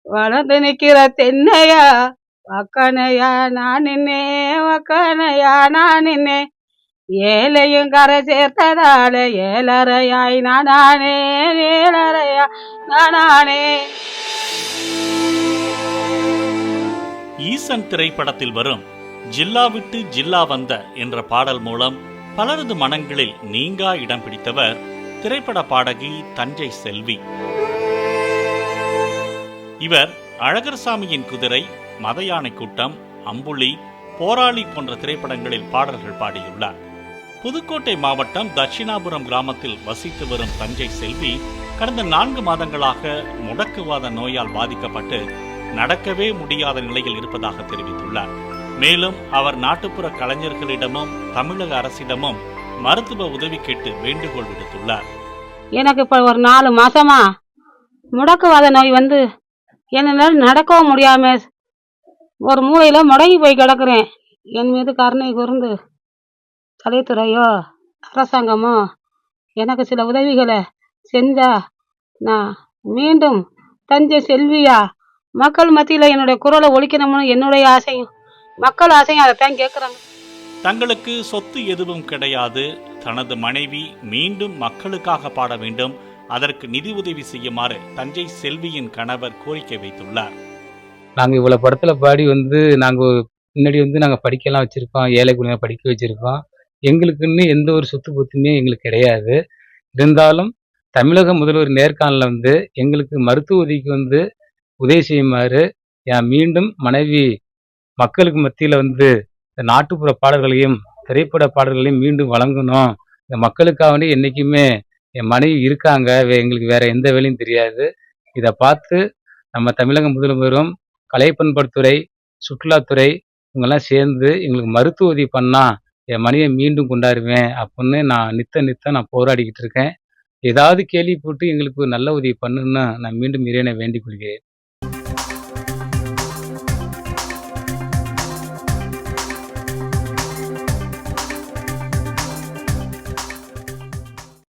வளர்ந்து நிக்கிற தென்னையா வக்கனையா நான் நின்னே வக்கனையா நான் நின்னே ஏழையும் கரை சேர்த்ததால ஏழரையாய் நானே ஏழரையா நானே. ஈசன் திரைப்படத்தில் வரும் ஜில்லா விட்டு ஜில்லா வந்த என்ற பாடல் மூலம் பலரது மனங்களில் நீங்கா இடம் பிடித்தவர் திரைப்பட பாடகி தஞ்சை செல்வி. இவர் அழகர்சாமியின் குதிரை, மத யானை கூட்டம், அம்புலி, போராளி போன்ற திரைப்படங்களில் பாடல்கள் பாடியுள்ளார். புதுக்கோட்டை மாவட்டம் தட்சிணாபுரம் கிராமத்தில் வசித்து வரும் தஞ்சை செல்வி கடந்த 4 மாதங்களாக முடக்குவாத நோயால் பாதிக்கப்பட்டு நடக்கவே முடியாத நிலையில் இருப்பதாக தெரிவித்துள்ளார். மேலும் அவர் நாட்டுப்புற கலைஞர்களிடமும் தமிழக அரசிடமும் மருத்துவ உதவி கேட்டு வேண்டுகோள் விடுத்துள்ளார். எனக்கு இப்ப ஒரு 4 மாசமா முடக்குவாத நோய் வந்து என்னால் நடக்கவும் முடியாம ஒரு மூலையில முடங்கி போய் கிடக்குறேன். என் மீது கருணை கூர்ந்து கலைத்துறையோ அரசாங்கமோ எனக்கு சில உதவிகளை செஞ்சா நான் மீண்டும் தஞ்சை செல்வியா மக்கள் மத்தியில என்னுடைய குரலை ஒலிக்கணும்னு என்னுடைய ஆசையும் மக்கள் ஆசையும் அதைத்தான் கேட்குறாங்க. தங்களுக்கு சொத்து எதுவும் கிடையாது. தனது மனைவி மீண்டும் மக்களுக்காக பாட வேண்டும். அதற்கு நிதி உதவி செய்யுமாறு தஞ்சை செல்வியின் கணவர் கோரிக்கை வைத்துள்ளார். நாங்கள் இவ்வளோ படத்தில் பாடி நாங்கள் முன்னாடி நாங்கள் படிக்கலாம் வச்சுருக்கோம். ஏழை குழந்தை படிக்க வச்சுருக்கோம். எங்களுக்குன்னு எந்த ஒரு சொத்து பொத்துமே எங்களுக்கு கிடையாது. இருந்தாலும் தமிழக முதல்வர் நேர்காணலில் எங்களுக்கு மருத்துவ உதவிக்கு உதவி செய்யுமாறு என் மீண்டும் மனைவி மக்களுக்கு மத்தியில் இந்த நாட்டுப்புற பாடல்களையும் திரைப்பட பாடல்களையும் மீண்டும் வழங்கணும். இந்த மக்களுக்காக என்றைக்குமே என் மனைவி இருக்காங்க. எங்களுக்கு வேற எந்த வேலையும் தெரியாது. இதை பார்த்து நம்ம தமிழக முதல்வரும் கலை பண்பாட்டுத்துறை, சுற்றுலாத்துறை இவங்கெல்லாம் சேர்ந்து எங்களுக்கு மருத்துவ உதவி பண்ணா என் மனைவியை மீண்டும் கொண்டாடுவேன் அப்படின்னு நான் நித்தம் போராடிக்கிட்டு இருக்கேன். ஏதாவது கேள்வி போட்டு எங்களுக்கு நல்ல உதவி பண்ணுன்னு நான் மீண்டும் இறைவனை வேண்டிக் கொள்கிறேன்.